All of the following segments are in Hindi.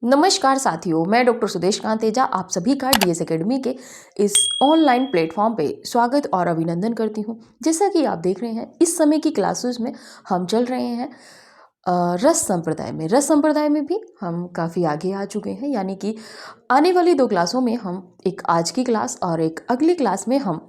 नमस्कार साथियों, मैं डॉक्टर सुदेश कांतेजा आप सभी का डीएस एकेडमी के इस ऑनलाइन प्लेटफॉर्म पे स्वागत और अभिनंदन करती हूँ। जैसा कि आप देख रहे हैं, इस समय की क्लासेस में हम चल रहे हैं रस संप्रदाय में भी हम काफ़ी आगे आ चुके हैं। यानी कि आने वाली 2 क्लासों में हम एक आज की क्लास और एक अगली क्लास में हम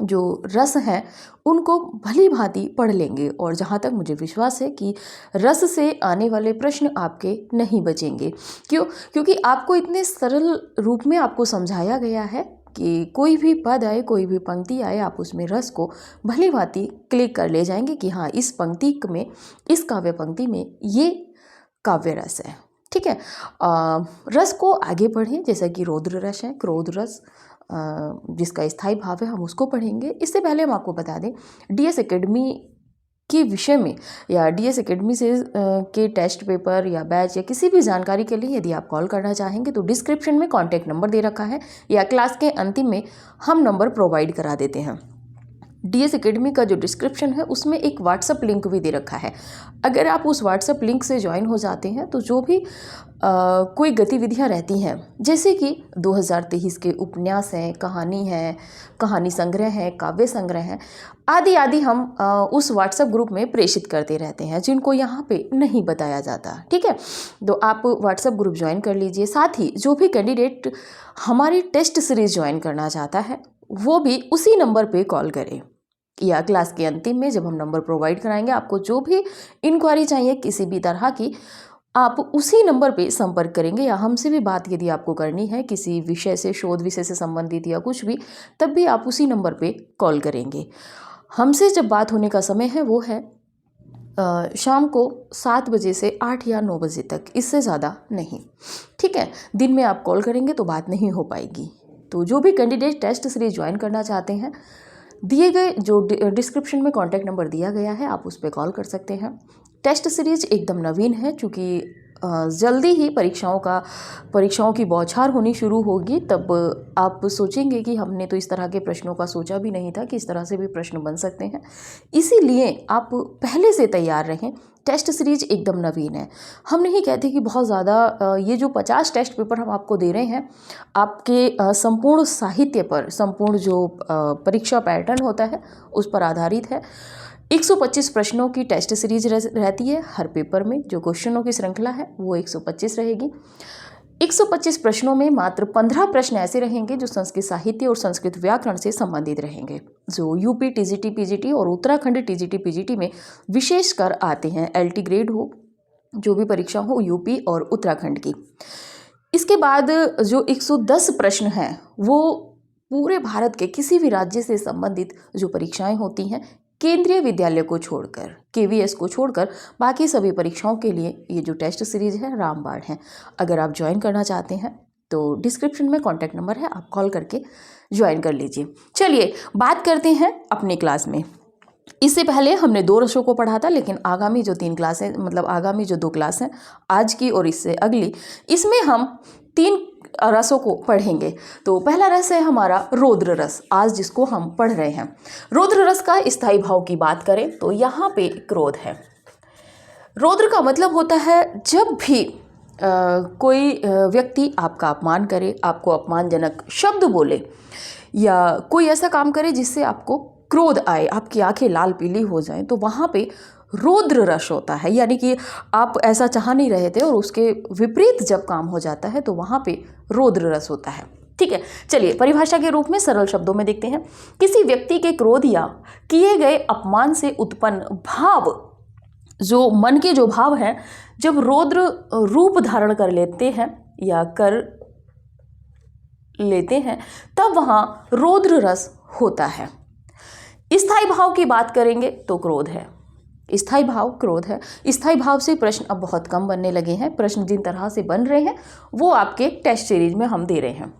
जो रस हैं उनको भली भांति पढ़ लेंगे। और जहाँ तक मुझे विश्वास है कि रस से आने वाले प्रश्न आपके नहीं बचेंगे। क्योंकि आपको इतने सरल रूप में आपको समझाया गया है कि कोई भी पद आए, कोई भी पंक्ति आए, आप उसमें रस को भली भांति क्लिक कर ले जाएंगे कि हाँ, इस पंक्ति में, इस काव्य पंक्ति में ये काव्य रस है। ठीक है। रस को आगे पढ़ें, जैसा कि रौद्र रस है, क्रोध रस जिसका स्थायी भाव है, हम उसको पढ़ेंगे। इससे पहले हम आपको बता दें, डीएस एकेडमी के विषय में या डीएस एकेडमी से के टेस्ट पेपर या बैच या किसी भी जानकारी के लिए यदि आप कॉल करना चाहेंगे तो डिस्क्रिप्शन में कॉन्टैक्ट नंबर दे रखा है या क्लास के अंतिम में हम नंबर प्रोवाइड करा देते हैं। डीएस एकेडमी का जो डिस्क्रिप्शन है उसमें एक व्हाट्सअप लिंक भी दे रखा है। अगर आप उस व्हाट्सअप लिंक से ज्वाइन हो जाते हैं तो जो भी कोई गतिविधियां रहती हैं, जैसे कि 2023 के उपन्यास हैं, कहानी है, कहानी संग्रह है, काव्य संग्रह है, आदि आदि हम उस व्हाट्सएप ग्रुप में प्रेषित करते रहते हैं, जिनको यहाँ पे नहीं बताया जाता। ठीक है, तो आप व्हाट्सएप ग्रुप ज्वाइन कर लीजिए। साथ ही जो भी कैंडिडेट हमारी टेस्ट सीरीज ज्वाइन करना चाहता है वो भी उसी नंबर पे कॉल करें या क्लास के अंतिम में जब हम नंबर प्रोवाइड कराएंगे, आपको जो भी इंक्वायरी चाहिए किसी भी तरह की, आप उसी नंबर पे संपर्क करेंगे। या हमसे भी बात यदि आपको करनी है किसी विषय से, शोध विषय से संबंधित या कुछ भी, तब भी आप उसी नंबर पे कॉल करेंगे। हमसे जब बात होने का समय है वो है शाम को 7 बजे से 8 या 9 बजे तक, इससे ज़्यादा नहीं। ठीक है, दिन में आप कॉल करेंगे तो बात नहीं हो पाएगी। तो जो भी कैंडिडेट टेस्ट सीरीज ज्वाइन करना चाहते हैं, दिए गए जो डिस्क्रिप्शन में कॉन्टैक्ट नंबर दिया गया है, आप उस पर कॉल कर सकते हैं। टेस्ट सीरीज एकदम नवीन है, चूँकि जल्दी ही परीक्षाओं की बौछार होनी शुरू होगी। तब आप सोचेंगे कि हमने तो इस तरह के प्रश्नों का सोचा भी नहीं था कि इस तरह से भी प्रश्न बन सकते हैं। इसीलिए आप पहले से तैयार रहें। टेस्ट सीरीज एकदम नवीन है। हम नहीं कहते कि बहुत ज़्यादा, ये जो 50 टेस्ट पेपर हम आपको दे रहे हैं, आपके संपूर्ण साहित्य पर, संपूर्ण जो परीक्षा पैटर्न होता है उस पर आधारित है। 125 प्रश्नों की टेस्ट सीरीज रहती है हर पेपर में। जो क्वेश्चनों की श्रृंखला है वो 125 रहेगी। 125 प्रश्नों में मात्र 15 प्रश्न ऐसे रहेंगे जो संस्कृत साहित्य और संस्कृत व्याकरण से संबंधित रहेंगे, जो यूपी टीजीटी पीजीटी और उत्तराखंड टीजीटी पीजीटी में विशेषकर आते हैं। एलटी ग्रेड हो, जो भी परीक्षा हो यूपी और उत्तराखंड की। इसके बाद जो 110 प्रश्न हैं वो पूरे भारत के किसी भी राज्य से संबंधित जो परीक्षाएं होती हैं, केंद्रीय विद्यालय को छोड़कर, केवीएस को छोड़कर, बाकी सभी परीक्षाओं के लिए ये जो टेस्ट सीरीज है रामबाण है। अगर आप ज्वाइन करना चाहते हैं तो डिस्क्रिप्शन में कॉन्टैक्ट नंबर है, आप कॉल करके ज्वाइन कर लीजिए। चलिए बात करते हैं अपनी क्लास में। इससे पहले हमने 2 रसों को पढ़ा था, लेकिन आगामी जो 3 क्लासें, मतलब आगामी जो 2 क्लास हैं, आज की और इससे अगली, इसमें हम 3 रसों को पढ़ेंगे। तो पहला रस है हमारा रौद्र रस, आज जिसको हम पढ़ रहे हैं। रौद्र रस का स्थायी भाव की बात करें तो यहाँ पे क्रोध है। रौद्र का मतलब होता है जब भी कोई व्यक्ति आपका अपमान करे, आपको अपमानजनक शब्द बोले या कोई ऐसा काम करे जिससे आपको क्रोध आए, आपकी आंखें लाल पीली हो जाएं, तो वहाँ पे रौद्र रस होता है। यानी कि आप ऐसा चाह नहीं रहे थे और उसके विपरीत जब काम हो जाता है तो वहाँ पे रौद्र रस होता है। ठीक है, चलिए परिभाषा के रूप में सरल शब्दों में देखते हैं। किसी व्यक्ति के क्रोध या किए गए अपमान से उत्पन्न भाव, जो मन के जो भाव हैं, जब रौद्र रूप धारण कर लेते हैं या कर लेते हैं, तब वहाँ रौद्र रस होता है। स्थायी भाव की बात करेंगे तो क्रोध है। स्थायी भाव क्रोध है। स्थायी भाव से प्रश्न अब बहुत कम बनने लगे हैं। प्रश्न जिन तरह से बन रहे हैं वो आपके टेस्ट सीरीज में हम दे रहे हैं।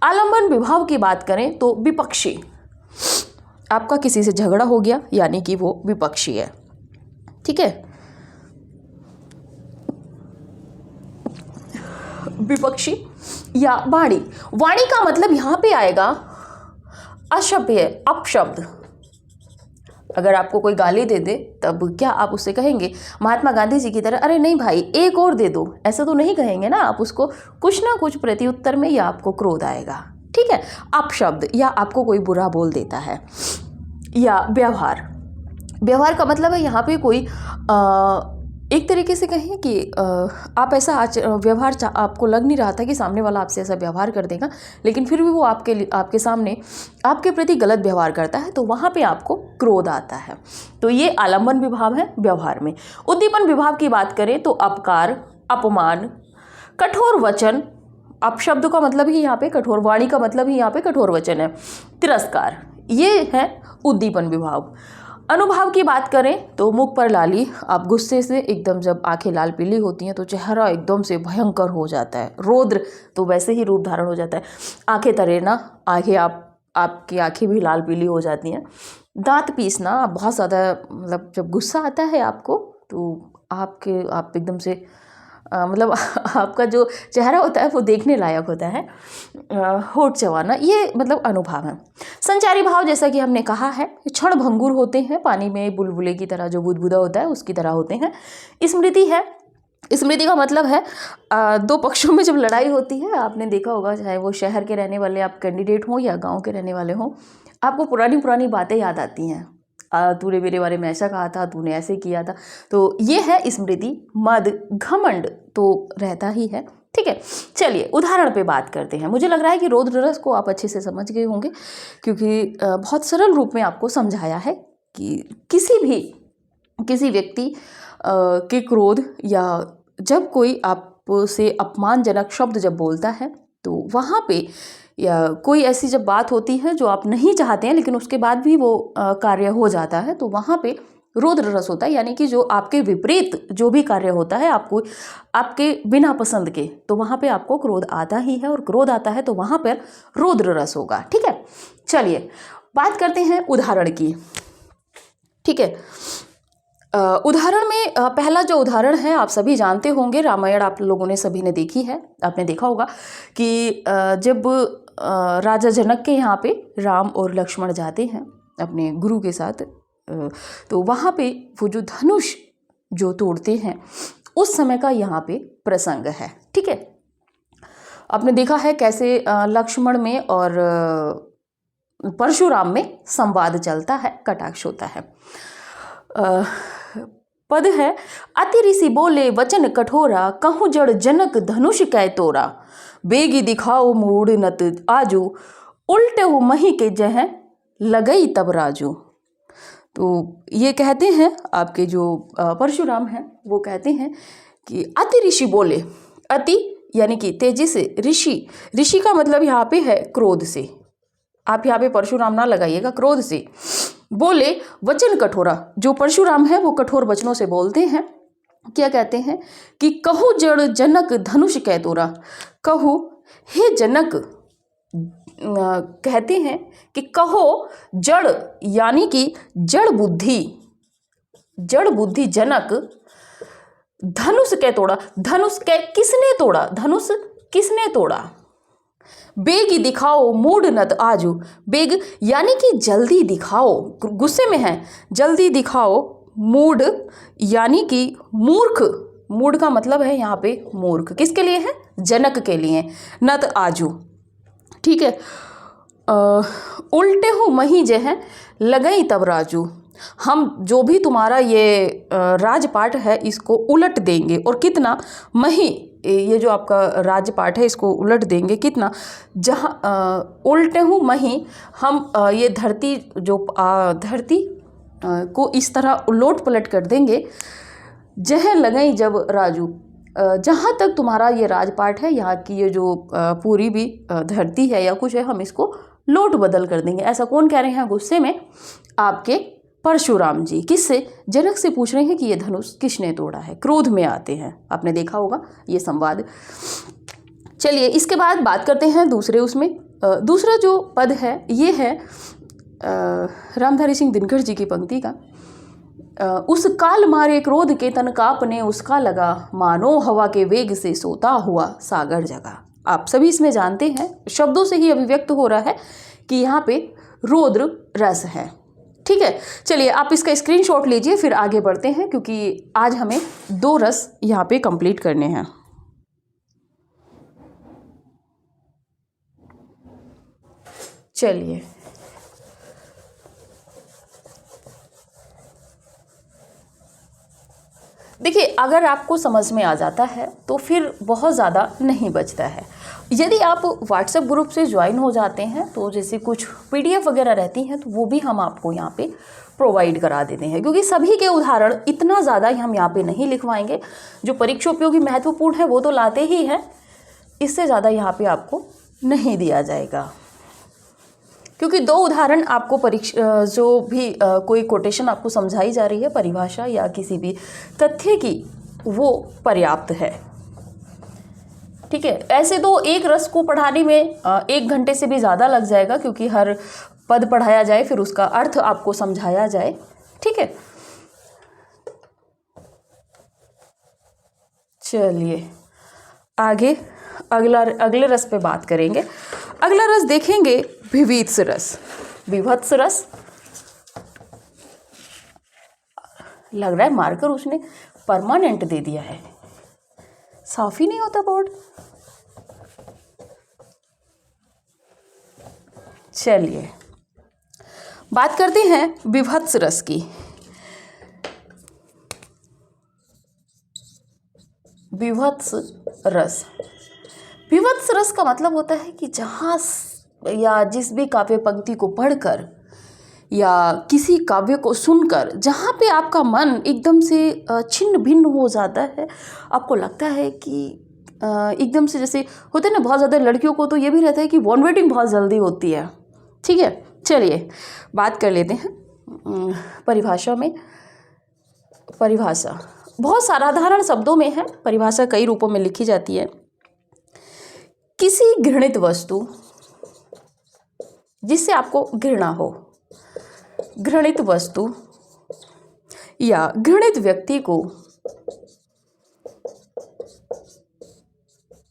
आलंबन विभाव की बात करें तो विपक्षी, आपका किसी से झगड़ा हो गया यानी कि वो विपक्षी है। ठीक है, विपक्षी या वाणी। वाणी का मतलब यहां पे आएगा अशब्द, अपशब्द। अगर आपको कोई गाली दे दे तब क्या आप उससे कहेंगे महात्मा गांधी जी की तरह अरे नहीं भाई एक और दे दो, ऐसा तो नहीं कहेंगे ना। आप उसको कुछ ना कुछ प्रत्युत्तर में या आपको क्रोध आएगा। ठीक है, अपशब्द या आपको कोई बुरा बोल देता है, या व्यवहार। व्यवहार का मतलब है यहाँ पे कोई एक तरीके से कहें कि आप ऐसा व्यवहार आपको लग नहीं रहा था कि सामने वाला आपसे ऐसा व्यवहार कर देगा, लेकिन फिर भी वो आपके सामने आपके प्रति गलत व्यवहार करता है, तो वहाँ पे आपको क्रोध आता है। तो ये आलम्बन विभाव है व्यवहार में। उद्दीपन विभाव की बात करें तो अपकार, अपमान, कठोर वचन, अपशब्द का मतलब ही यहाँ पे कठोर, वाणी का मतलब ही यहाँ पे कठोर वचन है, तिरस्कार, ये है उद्दीपन विभाव। अनुभाव की बात करें तो मुख पर लाली, आप गुस्से से एकदम जब आंखें लाल पीली होती हैं तो चेहरा एकदम से भयंकर हो जाता है, रौद्र तो वैसे ही रूप धारण हो जाता है, आंखें तरेना, आंखें आपकी आंखें भी लाल पीली हो जाती हैं, दांत पीसना, बहुत ज़्यादा मतलब जब गुस्सा आता है आपको तो आप एकदम से मतलब आपका जो चेहरा होता है वो देखने लायक होता है, होठ चबाना, ये मतलब अनुभाव है। संचारी भाव जैसा कि हमने कहा है क्षण भंगुर होते हैं, पानी में बुलबुले की तरह जो बुदबुदा होता है उसकी तरह होते हैं। स्मृति है, स्मृति का मतलब है दो पक्षों में जब लड़ाई होती है, आपने देखा होगा चाहे वो शहर के रहने वाले आप कैंडिडेट हों या गाँव के रहने वाले हों, आपको पुरानी पुरानी बातें याद आती हैं, तूने मेरे बारे में ऐसा कहा था, तूने ऐसे किया था, तो ये है स्मृति। मद, घमंड तो रहता ही है। ठीक है, चलिए उदाहरण पे बात करते हैं। मुझे लग रहा है कि रौद्र रस को आप अच्छे से समझ गए होंगे, क्योंकि बहुत सरल रूप में आपको समझाया है कि किसी व्यक्ति के क्रोध या जब कोई आपसे अपमानजनक शब्द जब बोलता है तो वहाँ पे या कोई ऐसी जब बात होती है जो आप नहीं चाहते हैं लेकिन उसके बाद भी वो कार्य हो जाता है, तो वहाँ पे रौद्र रस होता है, यानी कि जो आपके विपरीत जो भी कार्य होता है आपको आपके बिना पसंद के, तो वहाँ पे आपको क्रोध आता ही है, और क्रोध आता है तो वहाँ पर रौद्र रस होगा। ठीक है, चलिए बात करते हैं उदाहरण की। ठीक है, उदाहरण में पहला जो उदाहरण है आप सभी जानते होंगे, रामायण आप लोगों ने सभी ने देखी है, आपने देखा होगा कि जब राजा जनक के यहाँ पे राम और लक्ष्मण जाते हैं अपने गुरु के साथ, तो वहाँ पे वो जो धनुष जो तोड़ते हैं उस समय का यहाँ पे प्रसंग है। ठीक है, आपने देखा है कैसे लक्ष्मण में और परशुराम में संवाद चलता है, कटाक्ष होता है। पद है अति ऋषि बोले वचन कठोरा, कहूँ जड़ जनक धनुष कै तोरा, बेगी दिखाओ मूड नत आजू, उल्टे हो मही के जह लगई तब राजू। तो ये कहते हैं आपके जो परशुराम हैं वो कहते हैं कि अति ऋषि बोले, अति यानी कि तेजी से, ऋषि का मतलब यहाँ पे है क्रोध से, आप यहाँ पे परशुराम ना लगाइएगा, क्रोध से बोले वचन कठोरा, जो परशुराम है वो कठोर वचनों से बोलते हैं। क्या कहते हैं कि कहू जड़ जनक धनुष कै तोरा, कहू हे जनक, कहते हैं कि कहो जड़ यानी कि जड़ बुद्धि जनक धनुष कै तोड़ा, धनुष कै किसने तोड़ा, धनुष किसने तोड़ा, बेग दिखाओ मूड नत आजू, बेग यानी कि जल्दी दिखाओ, गुस्से में है, जल्दी दिखाओ, मूड यानी कि मूर्ख, मूड का मतलब है यहाँ पे मूर्ख, किसके लिए है, जनक के लिए, नत आजू। ठीक है, उल्टे हो मही जे है लगई तब राजू, हम जो भी तुम्हारा ये राजपाट है इसको उलट देंगे, और कितना, मही ये जो आपका राजपाट है इसको उलट देंगे, कितना, जहाँ उल्टे हूँ मही, हम ये धरती जो धरती को इस तरह उलट पलट कर देंगे, जह लगई जब राजू, जहाँ तक तुम्हारा ये राजपाट है, यहाँ की ये जो पूरी भी धरती है या कुछ है, हम इसको लोट बदल कर देंगे। ऐसा कौन कह रहे हैं गुस्से में, आपके परशुराम जी। किससे, जनक से पूछ रहे हैं कि ये धनुष किसने तोड़ा है, क्रोध में आते हैं, आपने देखा होगा ये संवाद। चलिए इसके बाद बात करते हैं दूसरे उसमें, दूसरा जो पद है ये है रामधारी सिंह दिनकर जी की पंक्ति का, उस काल मारे क्रोध के तन कापने उसका लगा, मानो हवा के वेग से सोता हुआ सागर जगा। आप सभी इसमें जानते हैं, शब्दों से ही अभिव्यक्त हो रहा है कि यहाँ पे रौद्र रस है। ठीक है, चलिए आप इसका स्क्रीनशॉट लीजिए, फिर आगे बढ़ते हैं क्योंकि आज हमें 2 रस यहाँ पे कंप्लीट करने हैं। चलिए देखिए, अगर आपको समझ में आ जाता है तो फिर बहुत ज़्यादा नहीं बचता है। यदि आप व्हाट्सएप ग्रुप से ज्वाइन हो जाते हैं तो जैसे कुछ पीडीएफ वगैरह रहती हैं तो वो भी हम आपको यहाँ पे प्रोवाइड करा देते हैं, क्योंकि सभी के उदाहरण इतना ज़्यादा हम यहाँ पे नहीं लिखवाएंगे। जो परीक्षा उपयोगी महत्वपूर्ण है वो तो लाते ही हैं, इससे ज़्यादा यहाँ पे आपको नहीं दिया जाएगा, क्योंकि 2 उदाहरण आपको परीक्षा जो भी कोई कोटेशन आपको समझाई जा रही है, परिभाषा या किसी भी तथ्य की, वो पर्याप्त है। ठीक है, ऐसे तो एक रस को पढ़ाने में 1 घंटे से भी ज़्यादा लग जाएगा, क्योंकि हर पद पढ़ाया जाए, फिर उसका अर्थ आपको समझाया जाए। ठीक है, चलिए आगे अगले रस पे बात करेंगे। अगला रस देखेंगे विवित्स रस। विभत्स रस, लग रहा है मार्कर उसने परमानेंट दे दिया है, साफ ही नहीं होता बोर्ड। चलिए बात करते हैं विभत्स रस की। विभत्स रस, विभत्स रस का मतलब होता है कि जहाँ या जिस भी काव्य पंक्ति को पढ़कर या किसी काव्य को सुनकर जहाँ पे आपका मन एकदम से छिन्न भिन्न हो जाता है, आपको लगता है कि एकदम से, जैसे होता है ना, बहुत ज़्यादा लड़कियों को तो ये भी रहता है कि वॉमिटिंग बहुत जल्दी होती है। ठीक है, चलिए बात कर लेते हैं परिभाषा में। परिभाषा बहुत साधारण शब्दों में है। परिभाषा कई रूपों में लिखी जाती है। किसी घृणित वस्तु जिससे आपको घृणा हो, घृणित वस्तु या घृणित व्यक्ति को,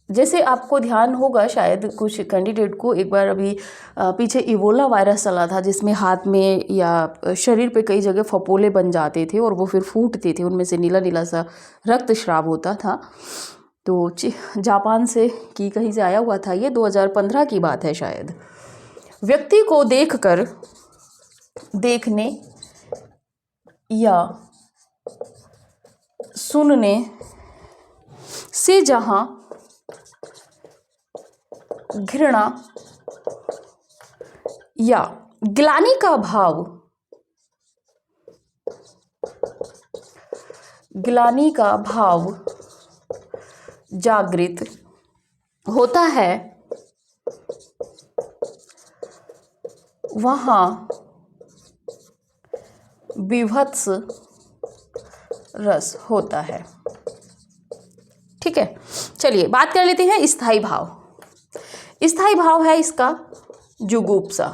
जैसे आपको ध्यान होगा शायद कुछ कैंडिडेट को, एक बार अभी पीछे इबोला वायरस चला था जिसमें हाथ में या शरीर पे कई जगह फपोले बन जाते थे और वो फिर फूटते थे, उनमें से नीला नीला सा रक्त स्राव होता था। तो जापान से कि कहीं से आया हुआ था, ये 2015 की बात है शायद। व्यक्ति को देखकर, देखने या सुनने से जहाँ घृणा या ग्लानि का भाव, ग्लानि का भाव जागृत होता है, वहाँ विभत्स रस होता है। ठीक है, चलिए बात कर लेते हैं स्थायी भाव। स्थायी भाव है इसका जुगुप्सा,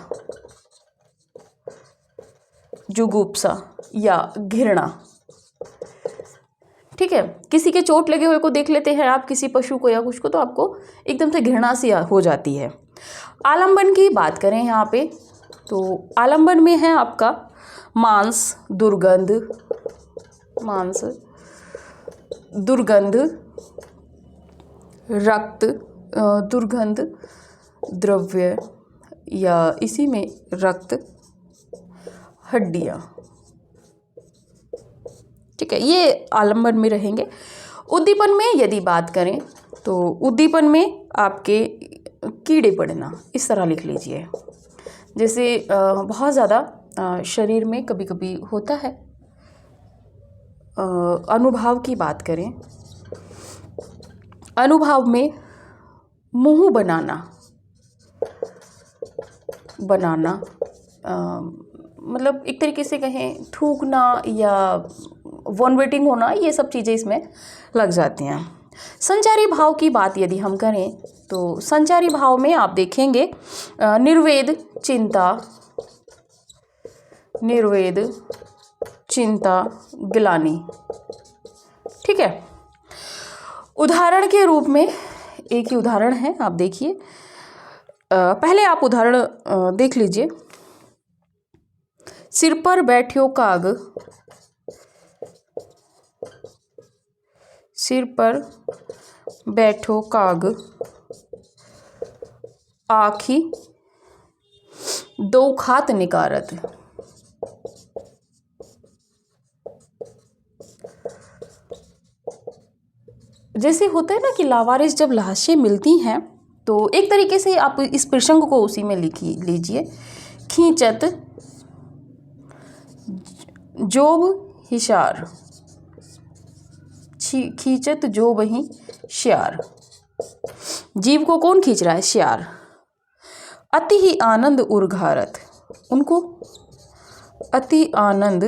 जुगुप्सा या घृणा। ठीक है, किसी के चोट लगे हुए को देख लेते हैं आप, किसी पशु को या कुछ को, तो आपको एकदम से घृणा सी हो जाती है। आलंबन की बात करें यहाँ पे, तो आलंबन में है आपका मांस, दुर्गंध, मांस, दुर्गंध, रक्त, दुर्गंध, द्रव्य या इसी में रक्त, हड्डियाँ। ठीक है, ये आलंबन में रहेंगे। उद्दीपन में यदि बात करें तो उद्दीपन में आपके कीड़े पड़ना, इस तरह लिख लीजिए। जैसे बहुत ज़्यादा शरीर में कभी कभी होता है। अनुभाव की बात करें, अनुभाव में मुंह बनाना, बनाना मतलब एक तरीके से कहें थूकना या वॉमिटिंग होना, ये सब चीज़ें इसमें लग जाती हैं। संचारी भाव की बात यदि हम करें तो संचारी भाव में आप देखेंगे निर्वेद, चिंता, निर्वेद, चिंता, ग्लानि। ठीक है, उदाहरण के रूप में एक ही उदाहरण है, आप देखिए। पहले आप उदाहरण देख लीजिए। सिर पर बैठ्यो काग, सिर पर बैठो काग, आखी दो खात निकारत। जैसे होता है ना कि लावारिस जब लाशें मिलती हैं तो एक तरीके से आप इस प्रसंग को उसी में लिखी लीजिए। खींचत जोब हिशार, खींचत जोब ही श्यार। जीव को कौन खींच रहा है? श्यार। अति ही आनंद उर्घारत, उनको अति आनंद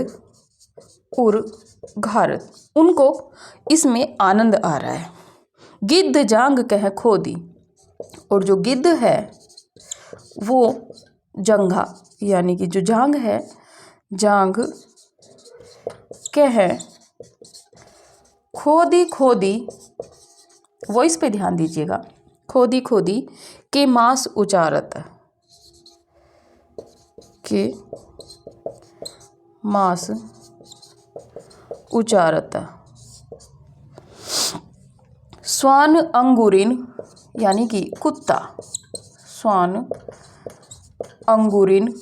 उर्घारत, उनको इसमें आनंद आ रहा है। गिद्ध जांग कह खोदी, और जो गिद्ध है वो जंघा यानी कि जो जांग है, जांग कह खोदी खोदी, वॉइस पे ध्यान दीजिएगा, खोदी खोदी के मांस उचारत, के मांस उचारत। स्वान अंगुरिन यानी कि कुत्ता, स्वान अंगुरिन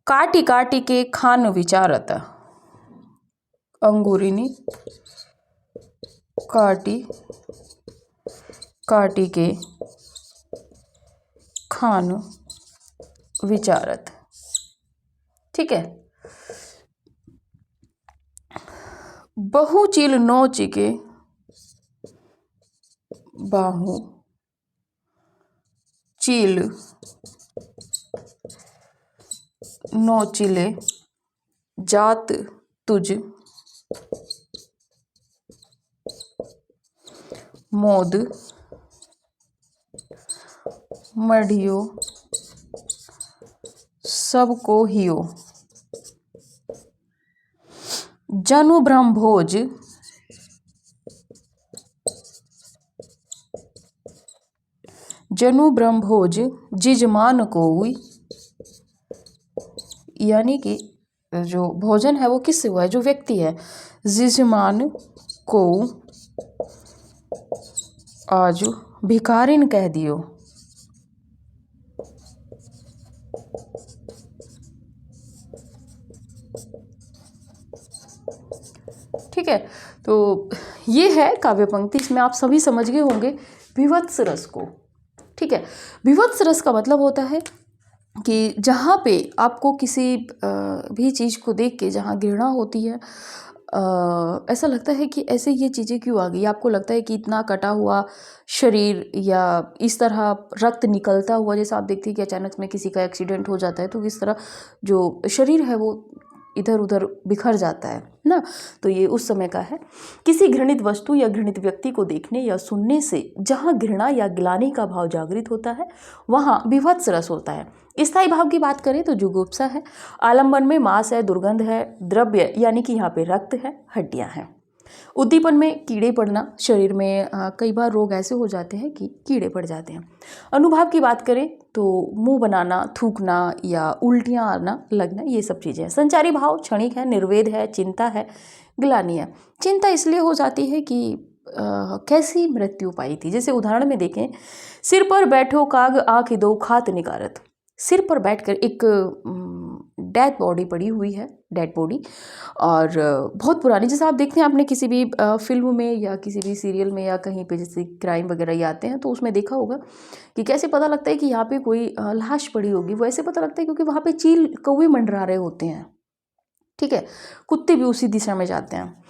काटी काटी के खान विचारत, अंगुरिनी काटी काटी के खान विचारत। ठीक है। बहु चिल नोच के, बाहु चील नोचिले जात तुझ मोद मढ़ियो सबको हियो। जनु ब्रह्मभोज, जनु ब्रह्मभोज जिजमान कोई, यानी कि जो भोजन है वो किससे हुआ है? जो व्यक्ति है। जिजमान को आज भिखारिन कह दियो। ठीक है। तो ये है काव्य पंक्ति, इसमें आप सभी समझ गए होंगे विभत्स रस को। ठीक है। विभत्स रस का मतलब होता है कि जहाँ पे आपको किसी भी चीज़ को देख के जहाँ घृणा होती है, ऐसा लगता है कि ऐसे ये चीज़ें क्यों आ गई। आपको लगता है कि इतना कटा हुआ शरीर या इस तरह रक्त निकलता हुआ, जैसा आप देखते हैं कि अचानक में किसी का एक्सीडेंट हो जाता है तो इस तरह जो शरीर है वो इधर उधर बिखर जाता है ना। तो ये उस समय का है। किसी घृणित वस्तु या घृणित व्यक्ति को देखने या सुनने से जहाँ घृणा या ग्लानि का भाव जागृत होता है वहाँ विभत्स रस होता है। स्थायी भाव की बात करें तो जुगुप्सा है। आलम्बन में मांस है, दुर्गंध है, द्रव्य यानी कि यहाँ पे रक्त है, हड्डियाँ हैं। उद्दीपन में कीड़े पड़ना, शरीर में कई बार रोग ऐसे हो जाते हैं कि कीड़े पड़ जाते हैं। अनुभाव की बात करें तो मुंह बनाना, थूकना या उल्टियाँ आना, लगना, ये सब चीज़ें हैं। संचारी भाव क्षणिक है, निर्वेद है, चिंता है, ग्लानि है। चिंता इसलिए हो जाती है कि कैसी मृत्यु पाई थी। जैसे उदाहरण में देखें, सिर पर बैठो काग आँख दो खात निकारत। सिर पर बैठकर एक डेड बॉडी पड़ी हुई है, डेड बॉडी, और बहुत पुरानी। जैसे आप देखते हैं, आपने किसी भी फिल्म में या किसी भी सीरियल में या कहीं पे जैसे क्राइम वगैरह ये आते हैं तो उसमें देखा होगा कि कैसे पता लगता है कि यहाँ पे कोई लाश पड़ी होगी। वो ऐसे पता लगता है क्योंकि वहाँ पे चील कौवे मंडरा रहे होते हैं। ठीक है। कुत्ते भी उसी दिशा में जाते हैं।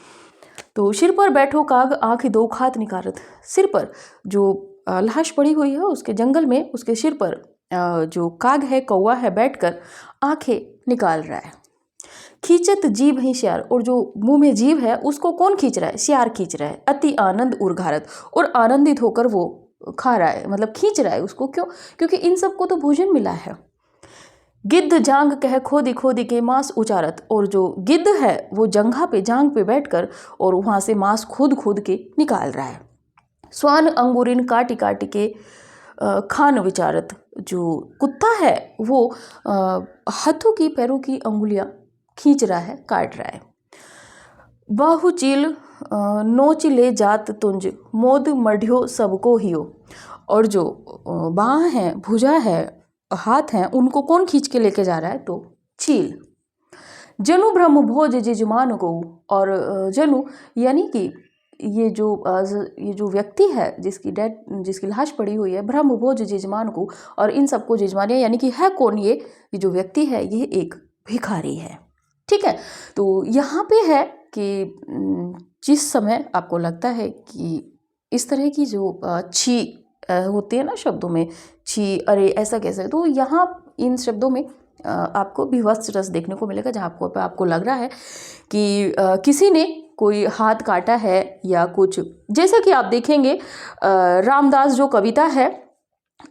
तो सिर पर बैठो काग आँख दो खात निकारत। सिर पर जो लाश पड़ी हुई है उसके जंगल में उसके सिर पर जो काग है, कौवा है, बैठकर आंखें निकाल रहा है। खींचत जीभ ही श्यार, और जो मुंह में जीभ है उसको कौन खींच रहा है? श्यार खींच रहा है। अति आनंद उर्घारत, और आनंदित होकर वो खा रहा है, मतलब खींच रहा है उसको। क्यों? क्योंकि इन सबको तो भोजन मिला है। गिद्ध जांग कह खोदी खोदी के मांस उचारत, और जो गिद्ध है वो जंघा पे, जांग पे बैठकर और वहां से मांस खोद खोद के निकाल रहा है। स्वान अंगूरिन काटी काटी के खान विचारत, जो कुत्ता है वो हाथों की पैरों की अंगुलियां खींच रहा है, काट रहा है। बाहु चील नोच ले जात तुंज, मोद मढ़्यो सबको हियो। और जो बाह है, भुजा है, हाथ हैं, उनको कौन खींच के लेके जा रहा है? तो चील। जनु ब्रह्म भोज जजमान को, और जनु यानी कि ये जो व्यक्ति है जिसकी लाश पड़ी हुई है, ब्रह्म भोज जजमान को, और इन सबको जजमान यानी कि है कौन? ये जो व्यक्ति है ये एक भिखारी है। ठीक है, तो यहाँ पे है कि जिस समय आपको लगता है कि इस तरह की जो छी होती है ना शब्दों में, छी, अरे, ऐसा कैसे, तो यहाँ इन शब्दों में आपको विभत्स रस देखने को मिलेगा, जहाँ आपको लग रहा है कि किसी ने कोई हाथ काटा है या कुछ। जैसा कि आप देखेंगे रामदास जो कविता है,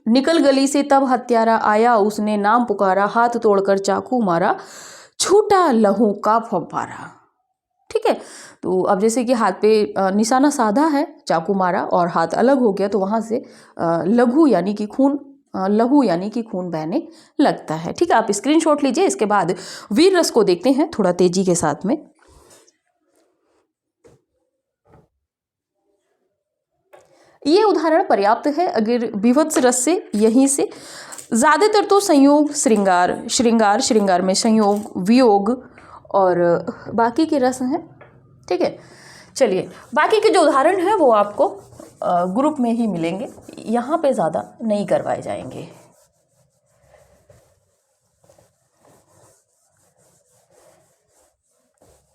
निकल गली से तब हत्यारा आया, उसने नाम पुकारा, हाथ तोड़कर चाकू मारा, छूटा लहू का फव्वारा। ठीक है, तो अब जैसे कि हाथ पे निशाना साधा है, चाकू मारा और हाथ अलग हो गया, तो वहाँ से लघु यानी कि खून, लहू यानी कि खून बहने लगता है। ठीक है, आप स्क्रीनशॉट लीजिए। इसके बाद वीर रस को देखते हैं थोड़ा तेजी के साथ में। ये उदाहरण पर्याप्त है अगर विभत्स रस से, यहीं से ज़्यादातर तो संयोग, श्रृंगार में संयोग, वियोग और बाकी के रस हैं। ठीक है, चलिए बाकी के जो उदाहरण हैं वो आपको ग्रुप में ही मिलेंगे, यहाँ पे ज़्यादा नहीं करवाए जाएंगे।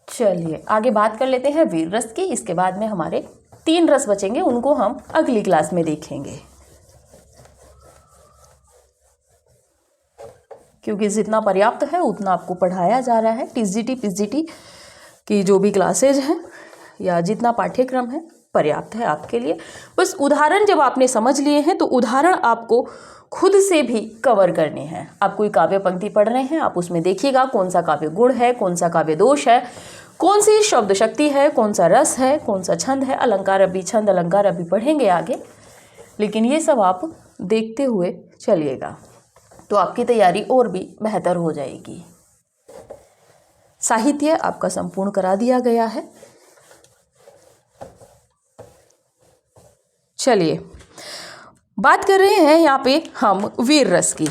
चलिए आगे बात कर लेते हैं वीर रस की। इसके बाद में हमारे 3 रस बचेंगे, उनको हम अगली क्लास में देखेंगे, क्योंकि जितना पर्याप्त है उतना आपको पढ़ाया जा रहा है। टीजीटी पीजीटी की जो भी क्लासेज हैं या जितना पाठ्यक्रम है पर्याप्त है आपके लिए। बस उदाहरण जब आपने समझ लिए हैं तो उदाहरण आपको खुद से भी कवर करने हैं। आप कोई काव्य पंक्ति पढ़ रहे हैं, आप उसमें देखिएगा कौन सा काव्य गुण है, कौन सा काव्य दोष है, कौन सी शब्द शक्ति है, कौन सा रस है, कौन सा छंद है। अलंकार अभी, छंद अलंकार अभी पढ़ेंगे आगे, लेकिन ये सब आप देखते हुए चलिएगा तो आपकी तैयारी और भी बेहतर हो जाएगी। साहित्य आपका संपूर्ण करा दिया गया है। चलिए बात कर रहे हैं यहाँ पे हम वीर रस की।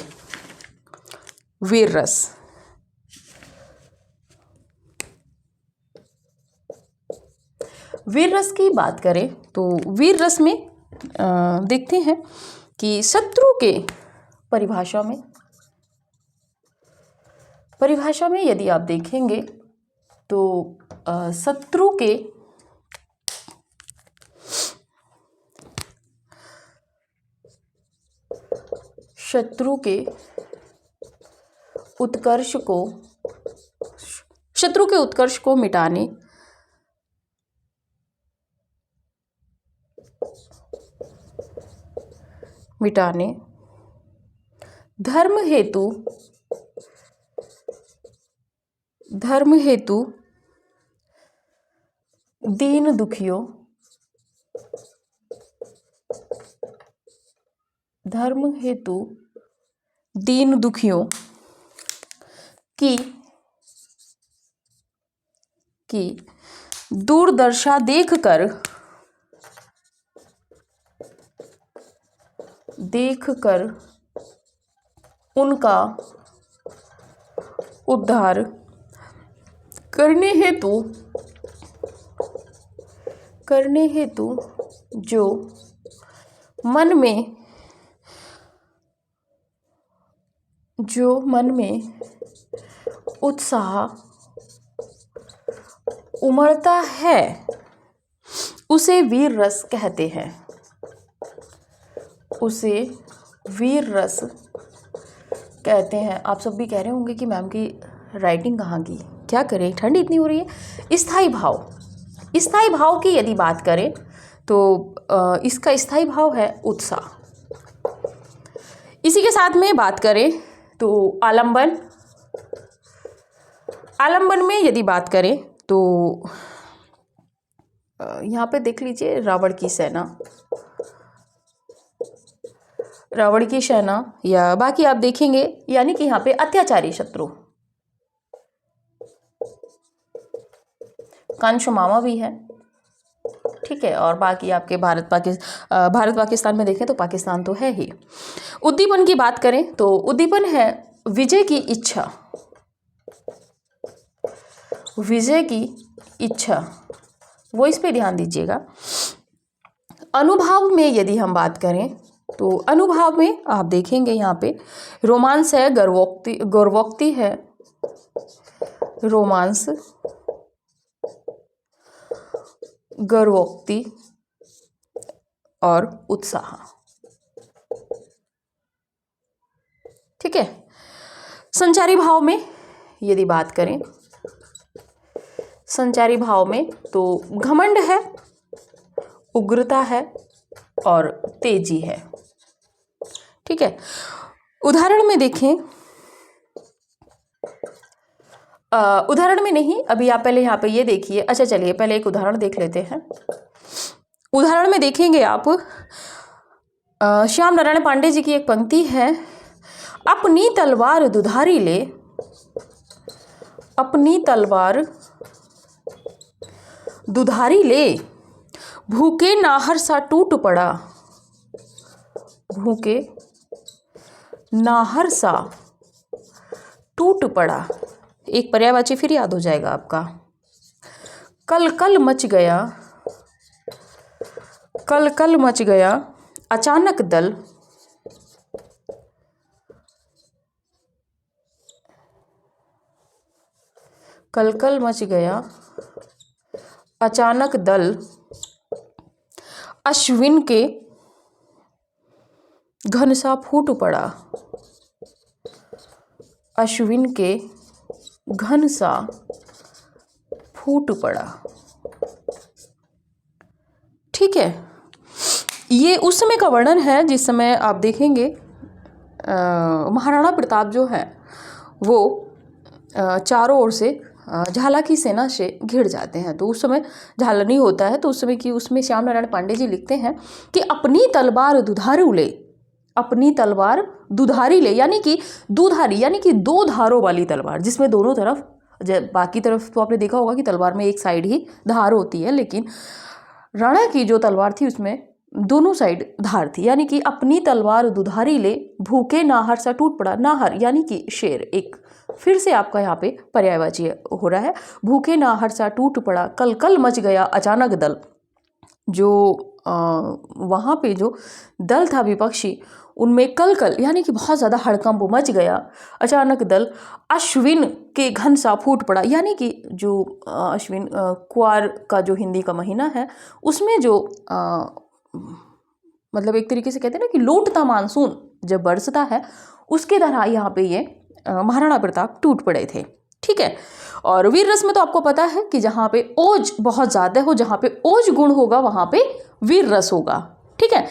वीर रस, वीर रस की बात करें तो वीर रस में देखते हैं कि शत्रु के परिभाषा में यदि आप देखेंगे तो शत्रु के उत्कर्ष को मिटाने धर्म हेतु दीन दुखियों की दूरदर्शा देखकर उनका उद्धार करने हेतु जो मन में उत्साह उमड़ता है उसे वीर रस कहते हैं। आप सब भी कह रहे होंगे कि मैम की राइटिंग कहाँ की, क्या करें, ठंड इतनी हो रही है। स्थायी भाव की यदि बात करें तो इसका स्थायी भाव है उत्साह। इसी के साथ में बात करें तो आलंबन में यदि बात करें तो यहाँ पे देख लीजिए रावण की सेना। रावण की सेना, या बाकी आप देखेंगे यानी कि यहाँ पे अत्याचारी शत्रु, कंस मामा भी है, ठीक है। और बाकी आपके भारत पाकिस्तान में देखें तो पाकिस्तान तो है ही। उद्दीपन की बात करें तो उद्दीपन है विजय की इच्छा, विजय की इच्छा, वो इस पे ध्यान दीजिएगा। अनुभाव में यदि हम बात करें तो अनुभाव में आप देखेंगे यहाँ पे रोमांस है, गर्वोक्ति है, रोमांस, गर्वोक्ति और उत्साह, ठीक है। संचारी भाव में यदि बात करें, संचारी भाव में तो घमंड है, उग्रता है और तेजी है, ठीक है। उदाहरण में देखें, उदाहरण में नहीं, अभी आप पहले यहाँ पे ये देखिए। अच्छा चलिए पहले एक उदाहरण देख लेते हैं। उदाहरण में देखेंगे आप श्याम नारायण पांडे जी की एक पंक्ति है, अपनी तलवार दुधारी ले, अपनी तलवार दुधारी ले, भूखे नाहर सा टूट पड़ा, भूखे नाहर सा टूट पड़ा। एक पर्यायवाची फिर याद हो जाएगा आपका, कल कल मच गया, कल कल मच गया अचानक दल, कल कल मच गया अचानक दल, अश्विन के घन सा फूट पड़ा, अश्विन के घन सा फूट पड़ा, ठीक है। ये उस समय का वर्णन है जिस समय आप देखेंगे महाराणा प्रताप जो है वो चारों ओर से झाला की सेना से घिर जाते हैं। तो उस समय झालनी होता है, तो उस समय की उसमें श्याम नारायण पांडे जी लिखते हैं कि अपनी तलवार दुधारू ले, अपनी तलवार दुधारी ले, यानी कि दुधारी यानी कि दो धारों वाली तलवार, जिसमें दोनों तरफ, बाकी तरफ तो आपने देखा होगा कि तलवार में एक साइड ही धार होती है, लेकिन राणा की जो तलवार थी उसमें दोनों साइड धार थी। यानी कि अपनी तलवार दुधारी ले, भूखे नाहर सा टूट पड़ा, नाहर यानी कि शेर, एक फिर से आपका यहाँ पे पर्यायवाची हो रहा है, भूखे नाहर सा टूट पड़ा, कल कल मच गया अचानक दल। जो वहाँ पे जो दल था विपक्षी, उनमें कल कल यानी कि बहुत ज़्यादा हड़कंप मच गया, अचानक दल, अश्विन के घन सा फूट पड़ा, यानी कि जो अश्विन कुआर का जो हिंदी का महीना है उसमें जो मतलब एक तरीके से कहते हैं ना कि लौटता मानसून जब बरसता है, उसके तरह यहाँ पे ये महाराणा प्रताप टूट पड़े थे, ठीक है। और वीर रस में तो आपको पता है कि जहाँ पे ओज बहुत ज़्यादा हो, जहाँ पे ओज गुण होगा वहाँ पे वीर रस होगा, ठीक है।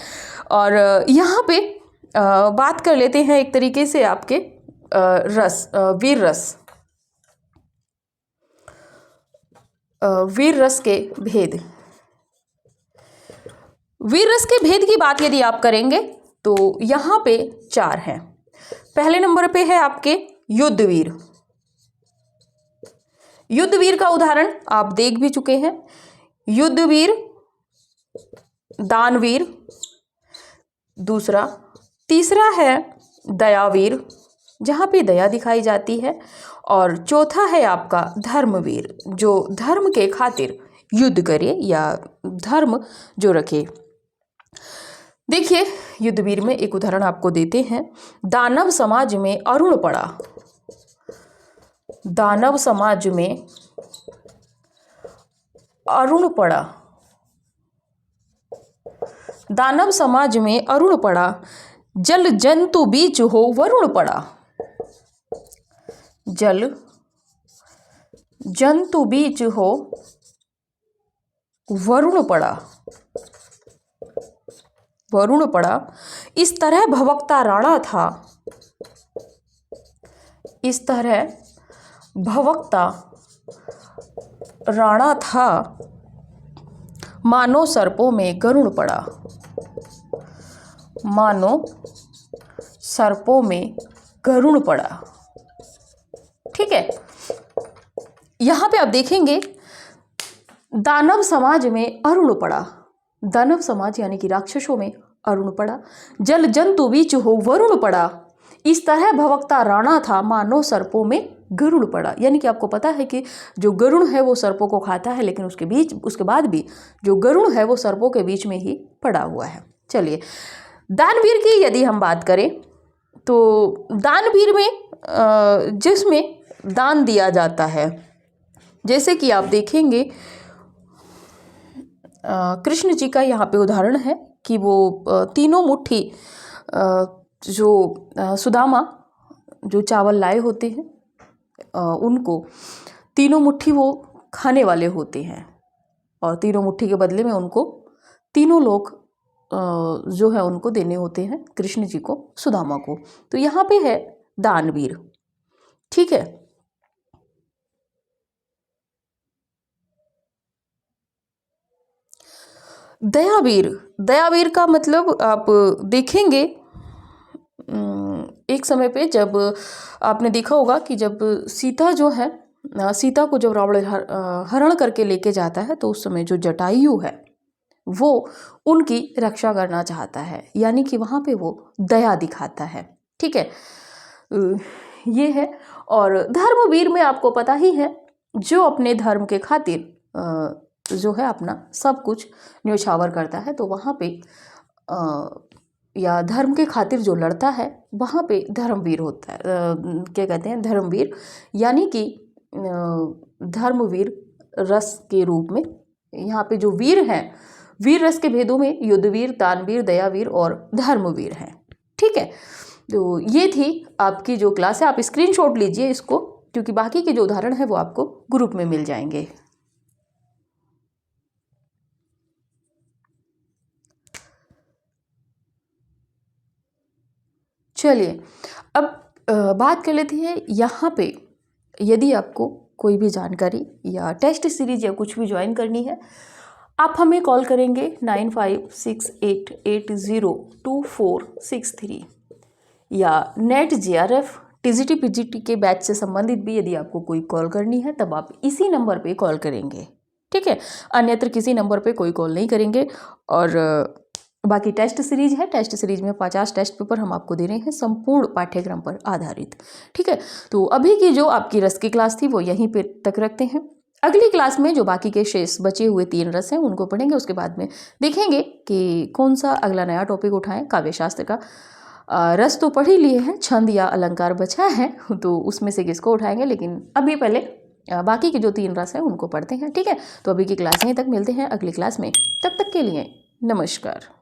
और यहाँ पे बात कर लेते हैं एक तरीके से आपके वीर रस, वीर रस के भेद। वीर रस के भेद की बात यदि आप करेंगे तो यहाँ पे 4 हैं। पहले नंबर पे है आपके युद्धवीर। युद्धवीर का उदाहरण आप देख भी चुके हैं, युद्धवीर, दानवीर, दूसरा, तीसरा है दयावीर, जहाँ पे दया दिखाई जाती है, और चौथा है आपका धर्मवीर, जो धर्म के खातिर युद्ध करे या धर्म जो रखे। देखिए युद्धवीर में एक उदाहरण आपको देते हैं, दानव समाज में अरुण पड़ा, दानव समाज में अरुण पड़ा, दानव समाज में अरुण पड़ा, जल जंतु बीच हो वरुण पड़ा, जल जंतु बीच हो वरुण पड़ा, वरुण पड़ा। इस तरह भवकता राणा था, इस तरह भवकता राणा था, मानो सर्पों में गरुण पड़ा, मानो सर्पों में गरुड़ पड़ा। ठीक है, यहाँ पे आप देखेंगे दानव समाज में अरुण पड़ा। दानव समाज यानी कि राक्षसों में अरुण पड़ा। जल जंतु बीच हो वरुण पड़ा। इस तरह भवकता राणा था, मानो सर्पों में गरुड़ पड़ा। यानी कि आपको पता है कि जो गरुड़ है वो सर्पों को खाता है, लेकिन उसके बाद भी जो गरुड़ है वो सर्पों के बीच में ही पड़ा हुआ है। चलिए, दानवीर की यदि हम बात करें तो दानवीर में जिसमें दान दिया जाता है, जैसे कि आप देखेंगे कृष्ण जी का यहाँ पे उदाहरण है कि वो तीनों मुट्ठी जो सुदामा जो चावल लाए होते हैं उनको तीनों मुट्ठी वो खाने वाले होते हैं, और तीनों मुट्ठी के बदले में उनको तीनों लोग जो है उनको देने होते हैं, कृष्ण जी को, सुदामा को। तो यहाँ पे है दानवीर। ठीक है, दयावीर। दयावीर का मतलब आप देखेंगे एक समय पे जब आपने देखा होगा कि जब सीता जो है, सीता को जब रावण हरण करके लेके जाता है तो उस समय जो जटायु है वो उनकी रक्षा करना चाहता है, यानी कि वहाँ पे वो दया दिखाता है। ठीक है, ये है। और धर्मवीर में आपको पता ही है, जो अपने धर्म के खातिर जो है अपना सब कुछ न्योछावर करता है, तो वहाँ पे या धर्म के खातिर जो लड़ता है वहाँ पे धर्मवीर होता है। क्या कहते हैं, धर्मवीर, यानी कि धर्मवीर रस के रूप में यहाँ पे जो वीर हैं, वीर रस के भेदों में युद्धवीर, दानवीर, दयावीर और धर्मवीर हैं। ठीक है, तो ये थी आपकी जो क्लास है। आप स्क्रीनशॉट लीजिए इसको, क्योंकि बाकी के जो उदाहरण है वो आपको ग्रुप में मिल जाएंगे। चलिए, अब बात कर लेते हैं यहाँ पे, यदि आपको कोई भी जानकारी या टेस्ट सीरीज या कुछ भी ज्वाइन करनी है, आप हमें कॉल करेंगे 9568802463, या नेट JRF TGT PGT के बैच से संबंधित भी यदि आपको कोई कॉल करनी है तब आप इसी नंबर पे कॉल करेंगे। ठीक है, अन्यत्र किसी नंबर पे कोई कॉल नहीं करेंगे। और बाकी टेस्ट सीरीज है, टेस्ट सीरीज में 50 टेस्ट पेपर हम आपको दे रहे हैं संपूर्ण पाठ्यक्रम पर आधारित। ठीक है, तो अभी की जो आपकी रस की क्लास थी वो यहीं पे तक रखते हैं। अगली क्लास में जो बाकी के शेष बचे हुए 3 रस हैं उनको पढ़ेंगे, उसके बाद में देखेंगे कि कौन सा अगला नया टॉपिक उठाएं। काव्य शास्त्र का रस तो पढ़ ही लिए हैं, छंद या अलंकार बचा है तो उसमें से किसको उठाएंगे, लेकिन अभी पहले बाकी के जो 3 रस हैं उनको पढ़ते हैं। ठीक है, तो अभी की क्लास यहीं तक, मिलते हैं अगली क्लास में, तब तक के लिए नमस्कार।